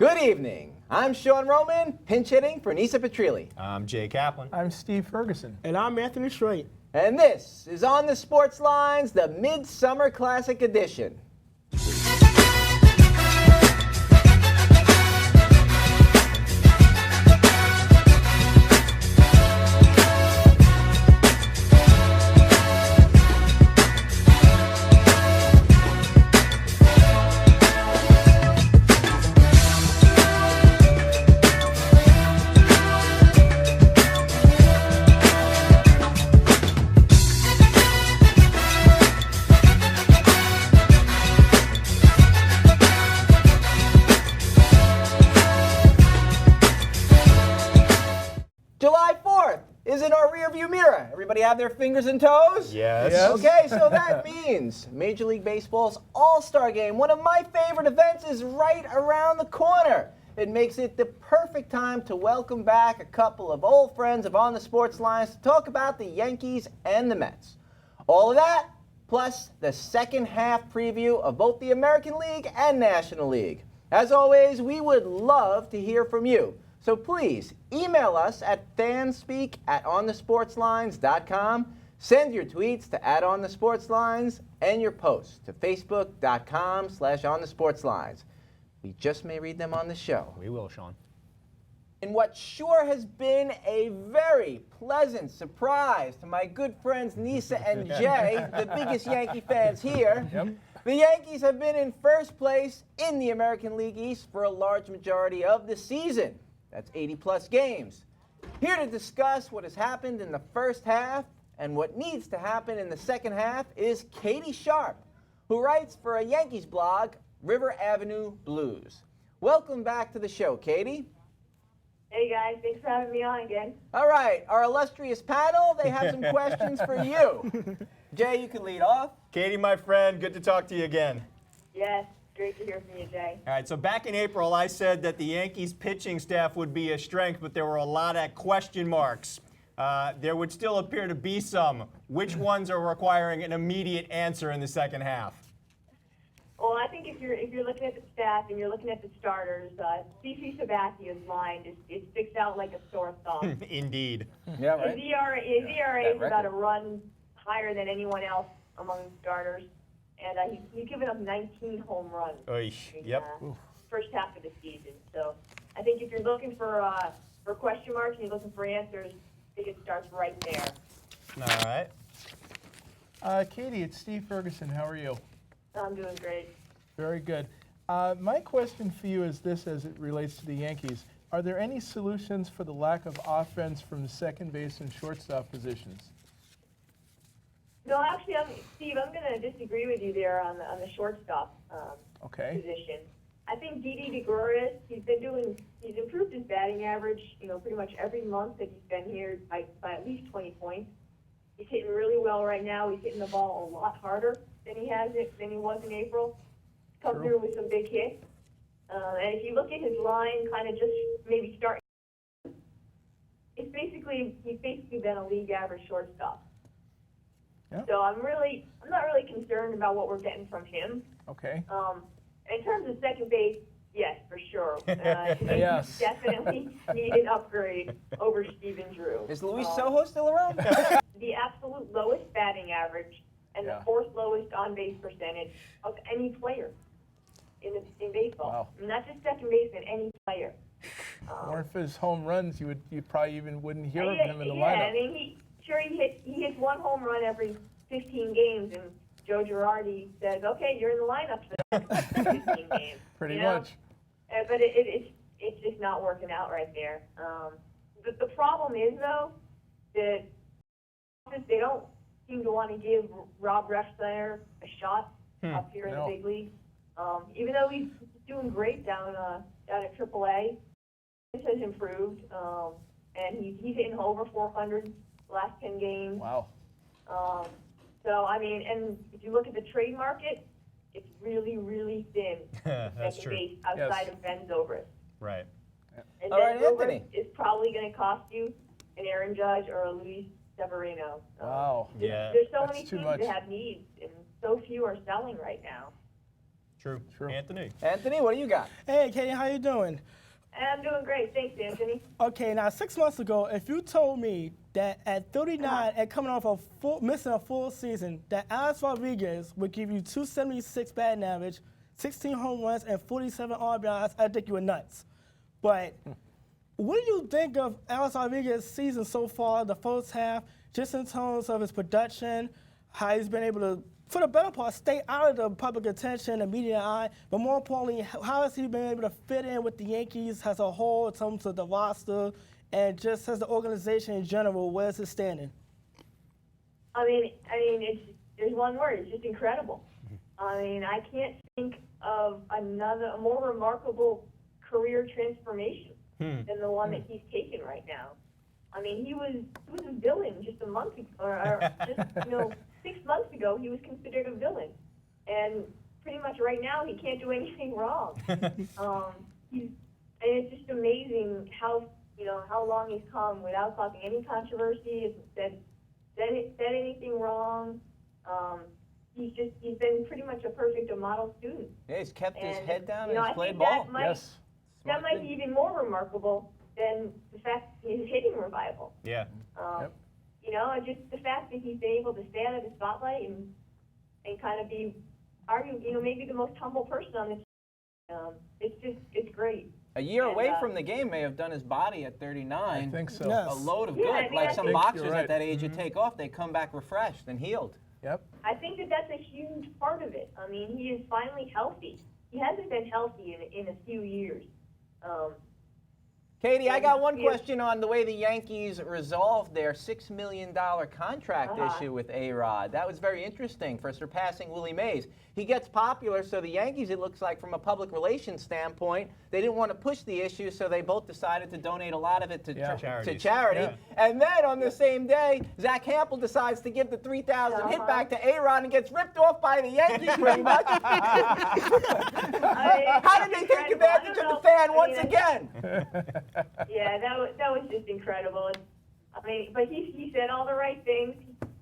Good evening. I'm Sean Roman, pinch hitting for Nisa Petrilli. I'm Jay Kaplan. I'm Steve Ferguson. And I'm Anthony Strait. And this is On the Sports Lines, the MidSummer Classic Edition. July 4th is in our rearview mirror. Everybody have their fingers and toes? Yes. Okay, so that means Major League Baseball's All-Star Game, one of my favorite events, is right around the corner. It makes it the perfect time to welcome back a couple of old friends of On the Sports Lines to talk about the Yankees and the Mets. All of that, plus the second half preview of both the American League and National League. As always, we would love to hear from you. So please email us at fanSpeak@onthesportslines.com. Send your tweets to @onthesportslines and your posts to facebook.com/onthesportslines. We just may read them on the show. We will, Sean. In what sure has been a very pleasant surprise to my good friends Nisa and Jay, the biggest Yankee fans here, the Yankees have been in first place in the American League East for a large majority of the season. That's 80-plus games. Here to discuss what has happened in the first half and what needs to happen in the second half is Katie Sharp, who writes for a Yankees blog, River Avenue Blues. Welcome back to the show, Katie. Hey guys, thanks for having me on again. All right, our illustrious panel, they have some questions for you. Jay, you can lead off. Katie, my friend, good to talk to you again. Yes, great to hear from you, Jay. All right, so back in April, I said that the Yankees pitching staff would be a strength, but there were a lot of question marks. There would still appear to be some. Which ones are requiring an immediate answer in the second half? Well, I think if you're looking at the staff and you're looking at the starters, CC Sabathia's line it sticks out like a sore thumb. Indeed. Yeah, His ERA is about a run higher than anyone else among the starters, and he's given up 19 home runs in Yep. first half of the season. So I think if you're looking for question marks and you're looking for answers, I think it starts right there. All right. Katie, it's Steve Ferguson. How are you? I'm doing great. Very good. My question for you is this as it relates to the Yankees. Are there any solutions for the lack of offense from the second base and shortstop positions? No, actually, Steve, I'm going to disagree with you there on the shortstop position. I think Didi Gregorius, he's improved his batting average, pretty much every month that he's been here by at least 20 points. He's hitting really well right now. He's hitting the ball a lot harder than he was in April. Come through with some big hits. And if you look at his line, kind of just maybe start. He's basically been a league average shortstop. Yeah. So I'm not really concerned about what we're getting from him. Okay. In terms of second base, yes, for sure. Yes. Definitely need an upgrade over Steven Drew. Is Luis Sojo still around? The absolute lowest batting average and the fourth lowest on-base percentage of any player in baseball. Wow. Not just second baseman, any player. Or if his home runs, you probably even wouldn't hear of him in the lineup. Yeah, I mean, he hits one home run every 15 games, and Joe Girardi says, "Okay, you're in the lineup for the next 15 games." Pretty much. But it's just not working out right there. The problem is though that they don't seem to want to give Rob Refsnyder a shot up here in the big league. Even though he's doing great down at AAA, this has improved, and he's hitting over 400 the last 10 games. Wow. So I mean, and if you look at the trade market, it's really, really thin. That's true. Base outside of Ben Zobrist. Right. And All Ben right, Zobrist Anthony. is probably going to cost you an Aaron Judge or a Luis Severino. Wow. Yeah. There's so That's many too teams much. that have needs, and so few are selling right now. True. Anthony. Anthony, what do you got? Hey, Katie, how you doing? I'm doing great. Thanks, Anthony. Okay, now 6 months ago, if you told me that at 39 and coming off missing a full season, that Alex Rodriguez would give you 276 batting average, 16 home runs, and 47 RBIs, I think you were nuts. But what do you think of Alex Rodriguez's season so far, the first half, just in terms of his production, how he's been able to, for the better part, stay out of the public attention, the media eye, but more importantly, how has he been able to fit in with the Yankees as a whole in terms of the roster and just as the organization in general? Where's it standing? I mean, there's one word. It's just incredible. I mean, I can't think of a more remarkable career transformation than the one that he's taken right now. I mean, he was a villain just a month ago, or just 6 months ago. He was considered a villain, and pretty much right now he can't do anything wrong. And it's just amazing how long he's come without causing any controversy. Hasn't said anything wrong. He's been pretty much a perfect model student. Yeah, he's kept his head down I and he's played think ball. that might be even more remarkable than the fact that his hitting revival. Yeah. Just the fact that he's been able to stay out of the spotlight and kind of be, maybe the most humble person on the team. It's great. A year away from the game may have done his body at 39. I think so. Yes. A load of Yeah, good. I mean, Like I some think boxers you're right. at that age, you take off, they come back refreshed and healed. Yep. I think that's a huge part of it. I mean, he is finally healthy. He hasn't been healthy in a few years. Katie, I got one question on the way the Yankees resolved their $6 million contract issue with A-Rod. That was very interesting for surpassing Willie Mays. He gets popular, so the Yankees, it looks like, from a public relations standpoint, they didn't want to push the issue, so they both decided to donate a lot of it to charity. Yeah. And then on the same day, Zach Hampel decides to give the $3,000 hit back to A-Rod and gets ripped off by the Yankees pretty much. How did they take advantage of the fan once again? Yeah, that was just incredible. I mean, but he said all the right things.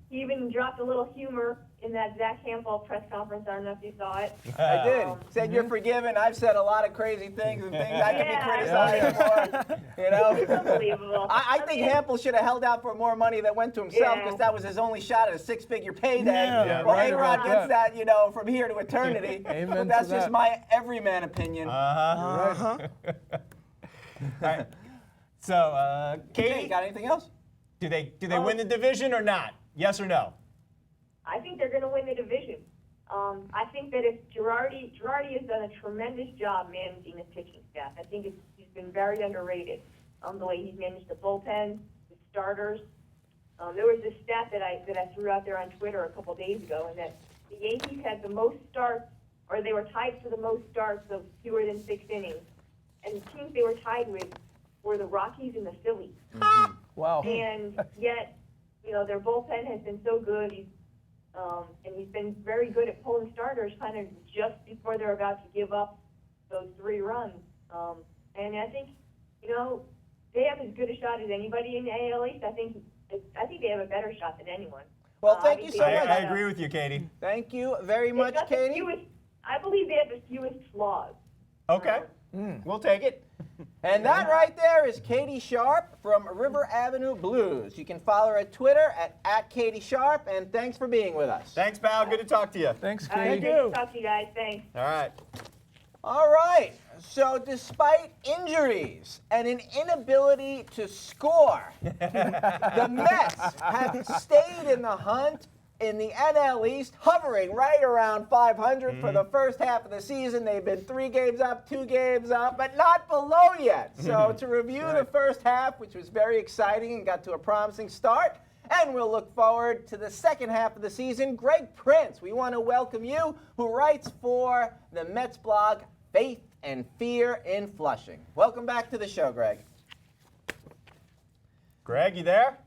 He even dropped a little humor in that Zach Hampel press conference. I don't know if you saw it. I did. Said you're forgiven. I've said a lot of crazy things and things I can be criticized for. It's unbelievable. I think Hampel should have held out for more money that went to himself because that was his only shot at a six-figure payday. Yeah, Well, right A-Rod about gets that, from here to eternity. Amen But that's to just that. my everyman opinion. All right. So, Katie, Katie, got anything else? do they win the division or not? Yes or no? I think they're going to win the division. I think that if Girardi has done a tremendous job managing his pitching staff. I think he's been very underrated. The way he's managed the bullpen, the starters. There was this stat that I threw out there on Twitter a couple days ago, and that the Yankees had the most starts, or they were tied for the most starts of fewer than 6 innings, and the teams they were tied with were the Rockies and the Phillies. Wow. And yet, their bullpen has been so good. And he's been very good at pulling starters kind of just before they're about to give up those 3 runs. And I think, they have as good a shot as anybody in the AL East. I think they have a better shot than anyone. Well, thank you so much. I agree with you, Katie. Thank you very much, They've got the Katie. fewest- I believe they have the fewest flaws. Okay. We'll take it. And that right there is Katie Sharp from River Avenue Blues. You can follow her at Twitter at Katie Sharp, and thanks for being with us. Thanks, pal. Good to talk to you. Thanks, All right, Katie. good to talk to you guys. Thanks. All right. All right. So despite injuries and an inability to score, the Mets have stayed in the hunt in the NL East, hovering right around 500 for the first half of the season. They've been 3 games up, 2 games up, but not below yet. So to review the first half, which was very exciting and got to a promising start, and we'll look forward to the second half of the season, Greg Prince, we want to welcome you, who writes for the Mets blog, Faith and Fear in Flushing. Welcome back to the show, Greg. Greg, you there?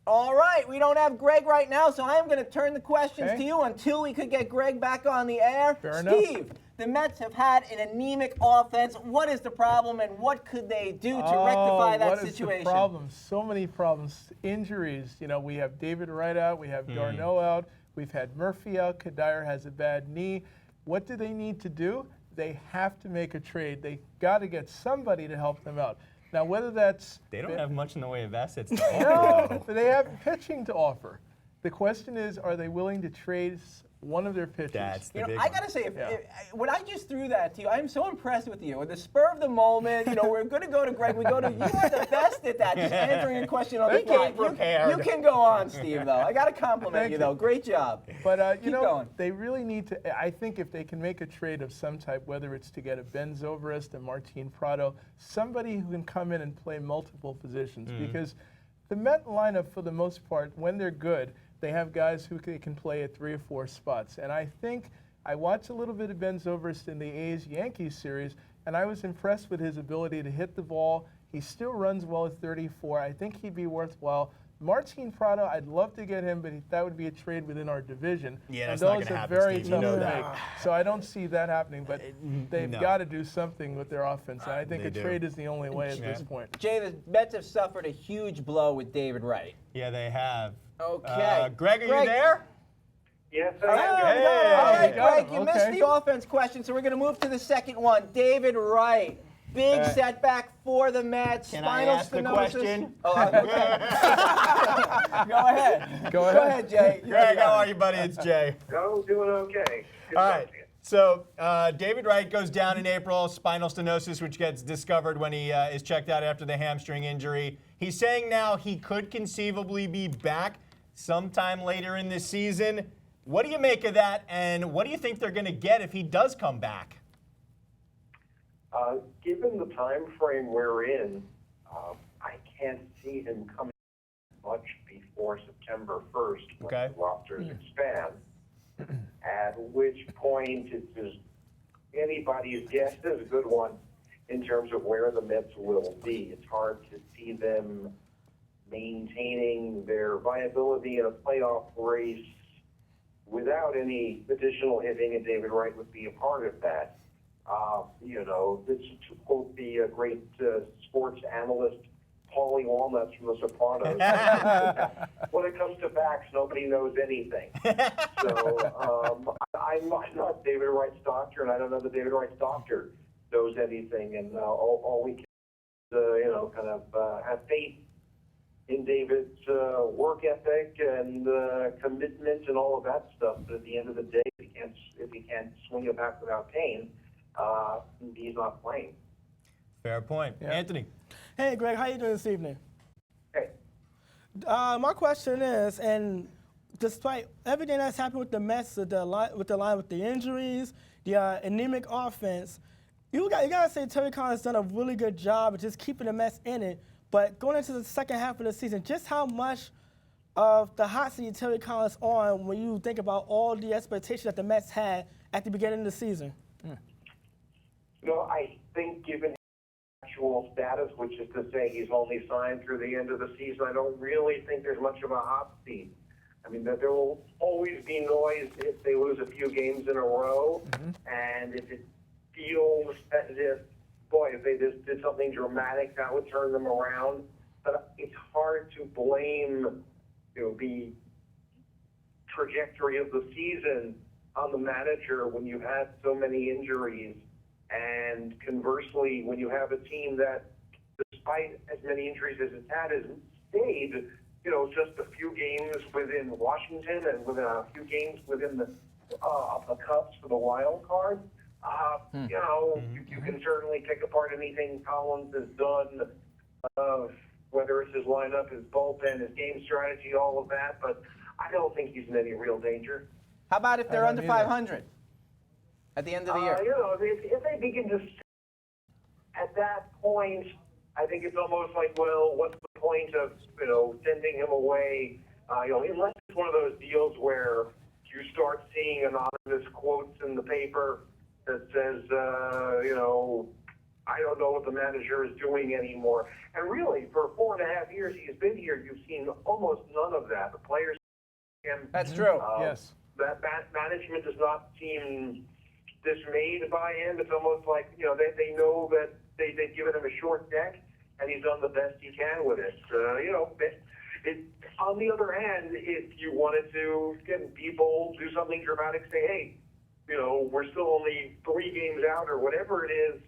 All right, we don't have Greg right now, so I am going to turn the questions Okay. to you until we could get Greg back on the air. Fair enough. Steve, the Mets have had an anemic offense. What is the problem, and what could they do to rectify that what situation? Is the problem? So many problems. Injuries. We have David Wright out. We have Darno out. We've had Murphy out. Kadire has a bad knee. What do they need to do? They have to make a trade. They got to get somebody to help them out. Now, whether that's They don't have much in the way of assets to offer, no, though. but they have pitching to offer. The question is, are they willing to trade one of their pitchers? That's the You know, big I one. gotta say, Yeah. when I just threw that to you, I'm so impressed with you. With the spur of the moment, you know, we're gonna go to Greg. We go to you are the best at that, just answering a question on the Thank you. fly. Prepared. You can go on, Steve. Though I gotta compliment Thank you, you. though. Great job. But Keep going. they really need to. I think if they can make a trade of some type, whether it's to get a Ben Zobrist, a Martin Prado, somebody who can come in and play multiple positions, because the Met lineup, for the most part, when they're good, they have guys who can play at 3 or 4 spots. And I think I watched a little bit of Ben Zobrist in the A's-Yankees series, and I was impressed with his ability to hit the ball. He still runs well at 34. I think he'd be worthwhile. Martin Prado, I'd love to get him, but that would be a trade within our division. Yeah, and that's not those gonna are happen, very Steve. You tough know to that. make. So I don't see that happening, but they've No. got to do something with their offense. And I think They a do. trade is the only way at Yeah. this point. Jay, the Mets have suffered a huge blow with David Wright. Yeah, they have. Okay. Greg, are you there? Yes, All right, Hey. all right, got Greg, him. you Okay. missed the offense question, so we're going to move to the second one. David Wright, big setback for the Mets. Can I Spinal ask the stenosis. question? Oh, okay. Go ahead. Go Go ahead, Jay. Greg, how are you, buddy? It's Jay. Oh, doing okay. Good All talking right. to you. So David Wright goes down in April, spinal stenosis, which gets discovered when he is checked out after the hamstring injury. He's saying now he could conceivably be back sometime later in this season. What do you make of that, and what do you think they're going to get if he does come back? Given the time frame we're in, I can't see him coming much before September 1st when Okay. the rosters expand. At which point, it's just anybody's guess is a good one in terms of where the Mets will be. It's hard to see them maintaining their viability in a playoff race without any additional hitting, and David Wright would be a part of that. You know, this, to quote the great sports analyst Paulie Walnuts from The Sopranos, when it comes to backs, nobody knows anything. So I'm not David Wright's doctor, and I don't know that David Wright's doctor knows anything. And all we can, you know, kind of have faith in David's work ethic and commitment and all of that stuff. But at the end of the day, if he can't swing it back without pain, he's not playing. Fair point. Yeah. Anthony. Hey, Greg, how you doing this evening? Okay. My question is, and despite everything that's happened with the Mets, with the line with the injuries, the anemic offense, you gotta say Terry Collins done a really good job of just keeping the Mets in it. But going into the second half of the season, just how much of the hot seat Terry Collins on when you think about all the expectations that the Mets had at the beginning of the season? You know, I think given his actual status, which is to say he's only signed through the end of the season, I don't really think there's much of a hot seat. I mean, there will always be noise if they lose a few games in a row, and if it feels as if, boy, if they just did something dramatic, that would turn them around. But it's hard to blame, you know, the trajectory of the season on the manager when you had so many injuries. And conversely, when you have a team that, despite as many injuries as it's had, has stayed, you know, just a few games within Washington and within a few games within the Cubs for the wild card, you know, you can certainly pick apart anything Collins has done, whether it's his lineup, his bullpen, his game strategy, all of that. But I don't think he's in any real danger. How about if they're I under don't either. 500 at the end of the year? You know, if they begin to, at that point, I think it's almost like, well, what's the point of, you know, sending him away? You know, unless it's one of those deals where you start seeing anonymous quotes in the paper that says, you know, I don't know what the manager is doing anymore. And really, for 4.5 years he's been here, you've seen almost none of that. The players, That's true. Yes. that management does not seem dismayed by him. It's almost like, you know, they know that they've given him a short deck, and he's done the best he can with it. You know, on the other hand, if you wanted to get people do something dramatic, say, hey, we're still only 3 games out or whatever it is,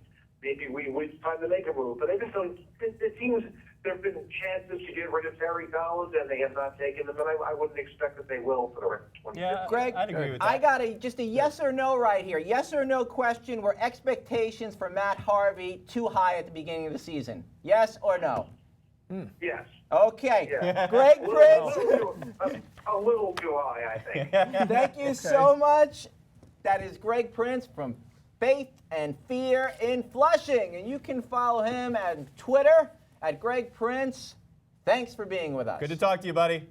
maybe it's time to make a move. But I just don't. It seems there have been chances to get rid of Terry Collins, and they have not taken them, and I wouldn't expect that they will for the rest of 20. Yeah, Greg, I'd agree with that. I got just a yes or no right here. Yes or no question. Were expectations for Matt Harvey too high at the beginning of the season? Yes or no? Yes. Okay. Yeah. Greg Prince. A little too high, I think. Thank you so much. That is Greg Prince from Faith and Fear in Flushing. And you can follow him at Twitter at Greg Prince. Thanks for being with us. Good to talk to you, buddy.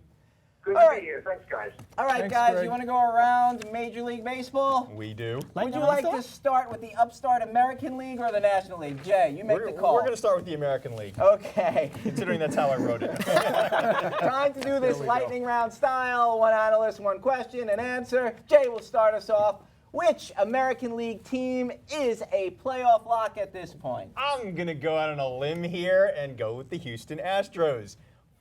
Good All to right. be here. Thanks, guys. All right, Thanks, guys, Greg. you want to go around Major League Baseball? We do. Would you like to start with the upstart American League or the National League? Jay, you make the call. We're going to start with the American League, Okay. considering that's how I wrote it. Time to do this lightning round style. One analyst, one question and answer. Jay will start us off. Which American League team is a playoff lock at this point? I'm going to go out on a limb here and go with the Houston Astros.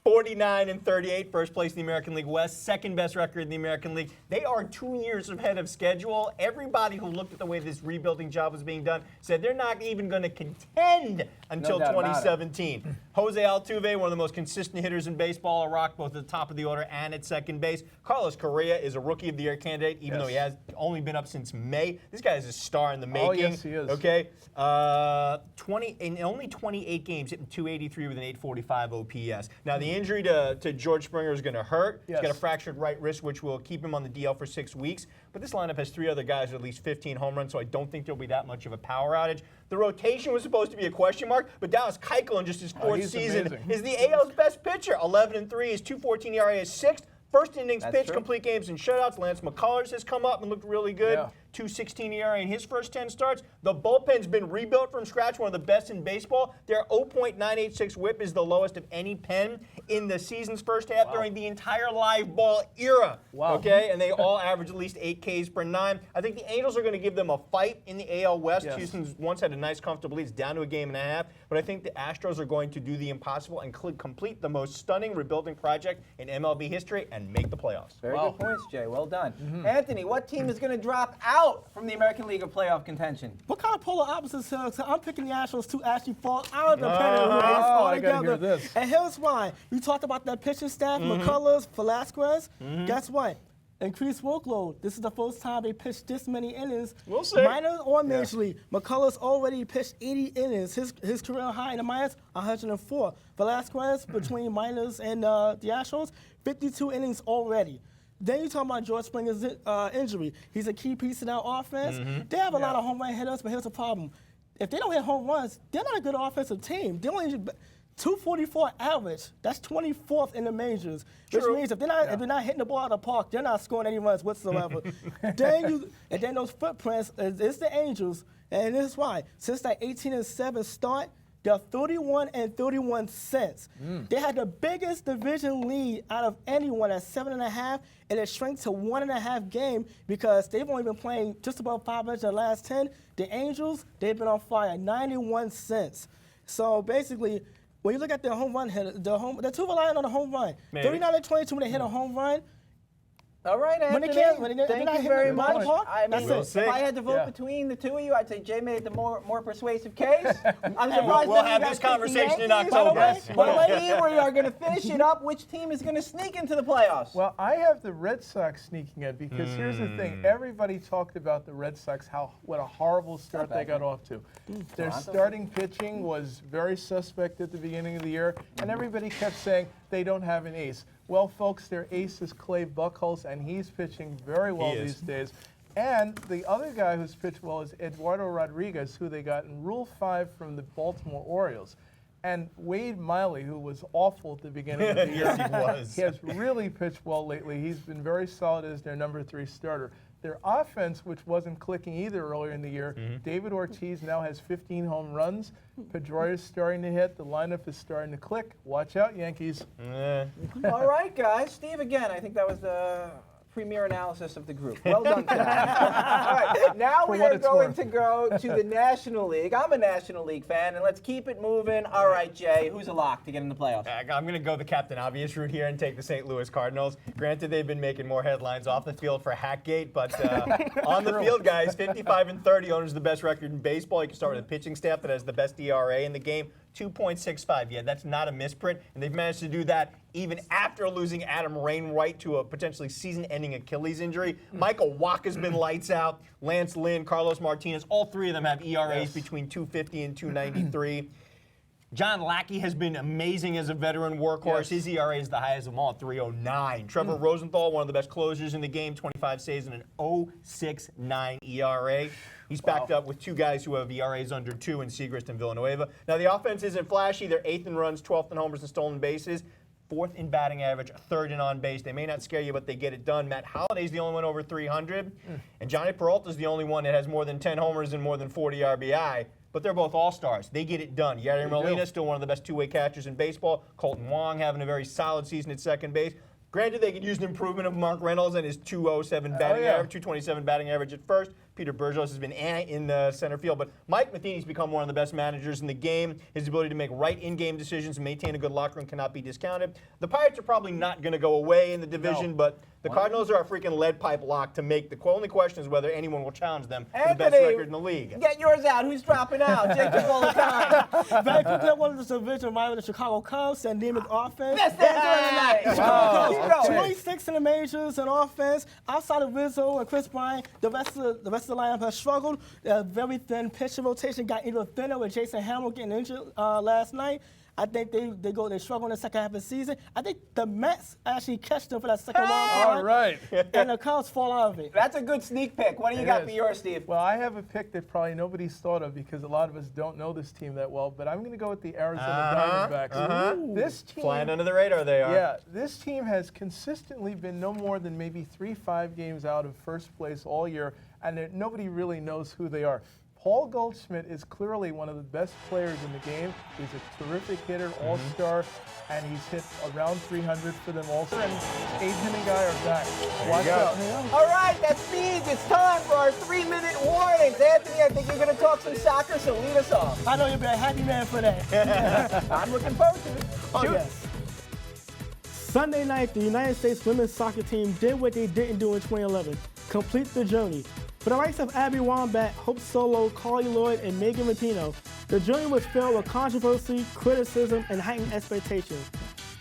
49-38, first place in the American League West, second best record in the American League. They are 2 years ahead of schedule. Everybody who looked at the way this rebuilding job was being done said they're not even going to contend until doubt about it. 2017. Jose Altuve, one of the most consistent hitters in baseball, a rock both at the top of the order and at second base. Carlos Correa is a Rookie of the Year candidate, even though he has only been up since May. This guy is a star in the making. Oh, yes, he is. Okay, in only 28 games, hitting 283 with an 845 OPS. Now the injury to George Springer is going to hurt. Yes. He's got a fractured right wrist, which will keep him on the DL for 6 weeks. But this lineup has 3 other guys with at least 15 home runs, so I don't think there'll be that much of a power outage. The rotation was supposed to be a question mark, but Dallas Keuchel in just his 4th season amazing. is the AL's best pitcher. 11-3, his 2.14 ERA is 6th. First innings pitch, true. complete games and shutouts. Lance McCullers has come up and looked really good. Yeah. 2.16 ERA in his first 10 starts. The bullpen's been rebuilt from scratch, one of the best in baseball. Their 0.986 whip is the lowest of any pen in the season's first half during the entire live ball era. Wow. Okay, and they all average at least 8 Ks per 9. I think the Angels are going to give them a fight in the AL West. Yes. Houston's once had a nice comfortable lead. It's down to a game and a half. But I think the Astros are going to do the impossible and complete the most stunning rebuilding project in MLB history and make the playoffs. Very good points, Jay. Well done. Anthony, what team is going to drop out from the American League of playoff contention? What kind of polar opposites here? So I'm picking the Astros to actually fall out of the pennant race I gotta altogether. hear this. And here's why. You talked about that pitching staff, McCullers, Velasquez. Guess what? Increased workload. This is the first time they pitched this many innings. We'll see. Minor or major league. McCullers already pitched 80 innings. His career high in the minors, 104. Velasquez, between minors and the Astros, 52 innings already. Then you talk about George Springer's injury. He's a key piece in our offense. They have a lot of home run hitters, but here's the problem. If they don't hit home runs, they're not a good offensive team. They only 244 average. That's 24th in the majors, which means if they're not hitting the ball out of the park, they're not scoring any runs whatsoever. then those footprints is the Angels, and this is why. Since that 18-7 start, they're 31-31 cents. They had the biggest division lead out of anyone at 7.5, and it shrank to 1.5 game because they've only been playing just about 500 the last 10. The Angels, they've been on fire, 91 cents. So basically, when you look at their home run hitter, they're too reliant on the home run. Maybe. 39-22 when they hit a home run. All right, Anthony. When they're Thank not you hitting very the ball much. park, I mean, that's We'll it. see. if I had to vote Yeah. between the two of you, I'd say Jay made the more persuasive case. I'm surprised We'll that you have guys this picked the conversation in Yankees. October. By the way, we are going to finish it up. Which team is going to sneak into the playoffs? Well, I have the Red Sox sneaking in because here's the thing. Everybody talked about the Red Sox, what a horrible start they got off to. Their starting pitching was very suspect at the beginning of the year, and everybody kept saying they don't have an ace. Well, folks, their ace is Clay Buchholz, and he's pitching very well these days. And the other guy who's pitched well is Eduardo Rodriguez, who they got in Rule 5 from the Baltimore Orioles. And Wade Miley, who was awful at the beginning of the year, Yes, he was. he has really pitched well lately. He's been very solid as their number 3 starter. Their offense, which wasn't clicking either earlier in the year, David Ortiz now has 15 home runs. Pedroia's starting to hit. The lineup is starting to click. Watch out, Yankees. All right, guys. Steve, again, I think that was the premier analysis of the group. Well done to that. All right, now we are going to go to the National League. I'm a National League fan, and let's keep it moving. All right, Jay, who's a lock to get in the playoffs? I'm going to go the Captain Obvious route here and take the St. Louis Cardinals. Granted, they've been making more headlines off the field for Hackgate, but on the field, guys, 55-30, owners the best record in baseball. You can start with a pitching staff that has the best ERA in the game. 2.65. Yeah, that's not a misprint, and they've managed to do that even after losing Adam Wainwright to a potentially season-ending Achilles injury. Michael Wacha's been lights out. Lance Lynn, Carlos Martinez, all three of them have ERAs between 250 and 293. John Lackey has been amazing as a veteran workhorse. His ERA is the highest of them all at 3.09. Trevor Rosenthal, one of the best closers in the game, 25 saves and an 0.69 ERA. He's backed up with two guys who have ERAs under 2 in Segrist and Villanueva. Now, the offense isn't flashy. They're 8th in runs, 12th in homers and stolen bases, 4th in batting average, 3rd in on base. They may not scare you, but they get it done. Matt Holliday's the only one over 300, and Johnny Peralta's the only one that has more than 10 homers and more than 40 RBI. But they're both all-stars. They get it done. Yadier Molina, still one of the best two-way catchers in baseball. Colton Wong having a very solid season at second base. Granted, they could use an improvement of Mark Reynolds and his 207 batting average, 227 batting average at first. Peter Burgos has been in the center field, but Mike Matheny's become one of the best managers in the game. His ability to make right in-game decisions and maintain a good locker room cannot be discounted. The Pirates are probably not going to go away in the division, but the Cardinals are a freaking lead pipe lock to make. The only question is whether anyone will challenge them for the best record in the league. Get yours out. Who's dropping out? Jake took all the time. Very quickly, I wanted to division remind the Chicago Cubs and Neiman's offense. Best answer of the night. Keep going. 26 in the majors in offense. Outside of Rizzo and Chris Bryant, the rest of the lineup has struggled. Very thin pitching rotation got even thinner with Jason Hamill getting injured last night. I think they struggle in the second half of the season. I think the Mets actually catch them for that second wild card. All right. And the Cubs fall out of it. That's a good sneak pick. What do you got for yours, Steve? Well, I have a pick that probably nobody's thought of because a lot of us don't know this team that well, but I'm going to go with the Arizona Diamondbacks. This team, flying under the radar they are. Yeah, this team has consistently been no more than maybe 3-5 games out of first place all year, and nobody really knows who they are. Paul Goldschmidt is clearly one of the best players in the game. He's a terrific hitter, all-star, and he's hit around 300 for them also. And 8-inning guy are back. Watch out. All right, that means it's time for our 3-minute warnings. Anthony, I think you're going to talk some soccer, so lead us off. I know you'll be a happy man for that. I'm looking forward to it. Oh, yes. Sunday night, the United States women's soccer team did what they didn't do in 2011, complete the journey. For the likes of Abby Wambach, Hope Solo, Carly Lloyd, and Megan Rapinoe, the journey was filled with controversy, criticism, and heightened expectations.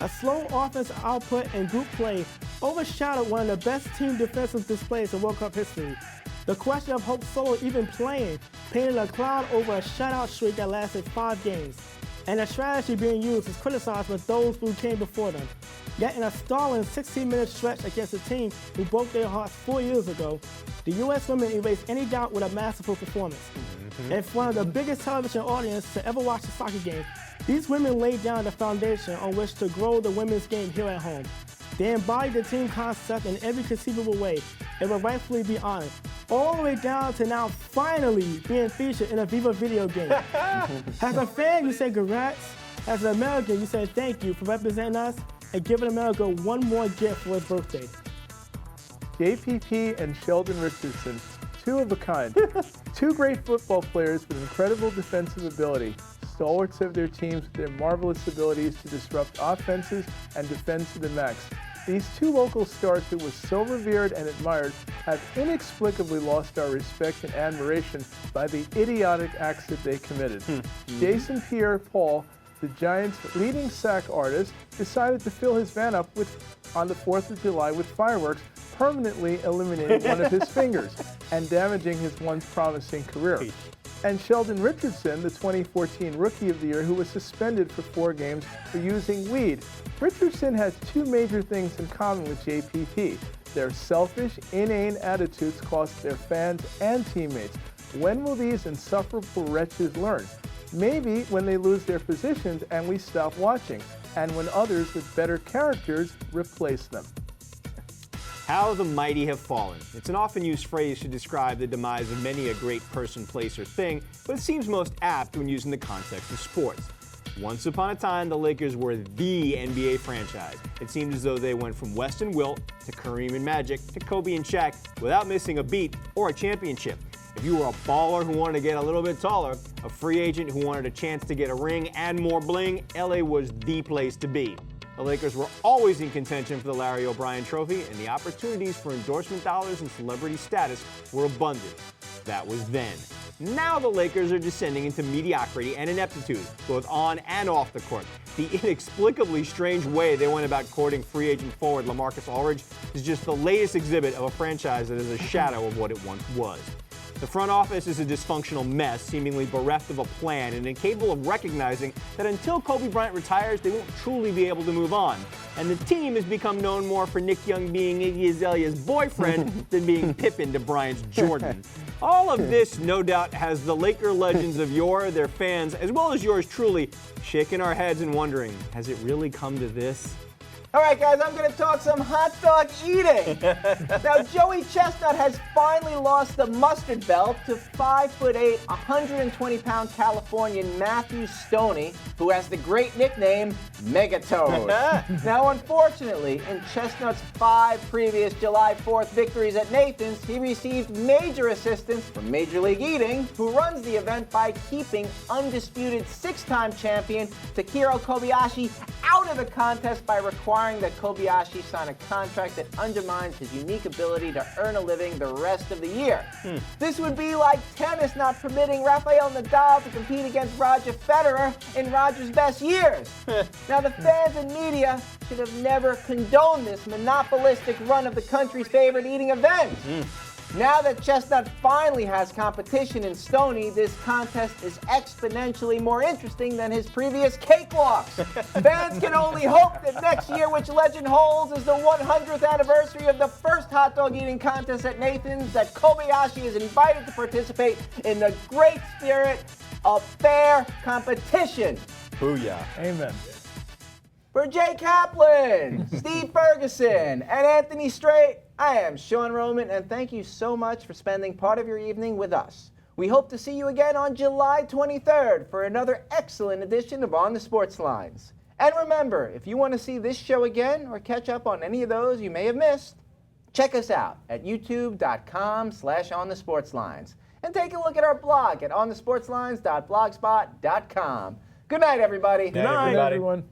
A slow offensive output and group play overshadowed one of the best team defensive displays in World Cup history. The question of Hope Solo even playing painted a cloud over a shutout streak that lasted 5 games. And the strategy being used is criticized by those who came before them. Yet in a stalling 16-minute stretch against a team who broke their hearts 4 years ago, the U.S. women erased any doubt with a masterful performance. In front of the biggest television audience to ever watch a soccer game, these women laid down the foundation on which to grow the women's game here at home. They embodied the team concept in every conceivable way and will rightfully be honored, all the way down to now finally being featured in a Viva video game. As a fan, you say congrats. As an American, you say thank you for representing us and giving America one more gift for his birthday. JPP and Sheldon Richardson, two of a kind. Two great football players with incredible defensive ability, stalwarts of their teams with their marvelous abilities to disrupt offenses and defend to the max. These two local stars who were so revered and admired have inexplicably lost our respect and admiration by the idiotic acts that they committed. Jason Pierre-Paul, the Giants' leading sack artist, decided to fill his van up on the 4th of July with fireworks, permanently eliminating one of his fingers and damaging his once promising career. And Sheldon Richardson, the 2014 Rookie of the Year, who was suspended for 4 games for using weed. Richardson has 2 major things in common with JPP. Their selfish, inane attitudes cost their fans and teammates. When will these insufferable wretches learn? Maybe when they lose their positions and we stop watching, and when others with better characters replace them. How the mighty have fallen. It's an often used phrase to describe the demise of many a great person, place, or thing, but it seems most apt when used in the context of sports. Once upon a time, the Lakers were the NBA franchise. It seemed as though they went from West and Wilt to Kareem and Magic to Kobe and Shaq without missing a beat or a championship. If you were a baller who wanted to get a little bit taller, a free agent who wanted a chance to get a ring and more bling, LA was the place to be. The Lakers were always in contention for the Larry O'Brien Trophy, and the opportunities for endorsement dollars and celebrity status were abundant. That was then. Now the Lakers are descending into mediocrity and ineptitude, both on and off the court. The inexplicably strange way they went about courting free agent forward LaMarcus Aldridge is just the latest exhibit of a franchise that is a shadow of what it once was. The front office is a dysfunctional mess, seemingly bereft of a plan and incapable of recognizing that until Kobe Bryant retires, they won't truly be able to move on. And the team has become known more for Nick Young being Iggy Azalea's boyfriend than being Pippen to Bryant's Jordan. All of this, no doubt, has the Laker legends of yore, their fans, as well as yours truly, shaking our heads and wondering, has it really come to this? All right, guys, I'm going to talk some hot dog eating. Now, Joey Chestnut has finally lost the mustard belt to 5'8", 120-pound Californian Matthew Stoney, who has the great nickname Megatoad. Now, unfortunately, in Chestnut's 5 previous July 4th victories at Nathan's, he received major assistance from Major League Eating, who runs the event by keeping undisputed 6-time champion Takiro Kobayashi out of the contest by requiring that Kobayashi sign a contract that undermines his unique ability to earn a living the rest of the year. This would be like tennis not permitting Rafael Nadal to compete against Roger Federer in Roger's best years. Now, the fans and media should have never condoned this monopolistic run of the country's favorite eating event. Now that Chestnut finally has competition in Stoney, this contest is exponentially more interesting than his previous cakewalks. Fans can only hope that next year, which legend holds is the 100th anniversary of the first hot dog eating contest at Nathan's, that Kobayashi is invited to participate in the great spirit of fair competition. Booyah. Amen. For Jay Kaplan, Steve Ferguson, and Anthony Strait, I am Sean Roman, and thank you so much for spending part of your evening with us. We hope to see you again on July 23rd for another excellent edition of On the Sports Lines. And remember, if you want to see this show again or catch up on any of those you may have missed, check us out at youtube.com/onthesportslines. And take a look at our blog at onthesportslines.blogspot.com. Good night, everybody. Good night, everybody. Everyone.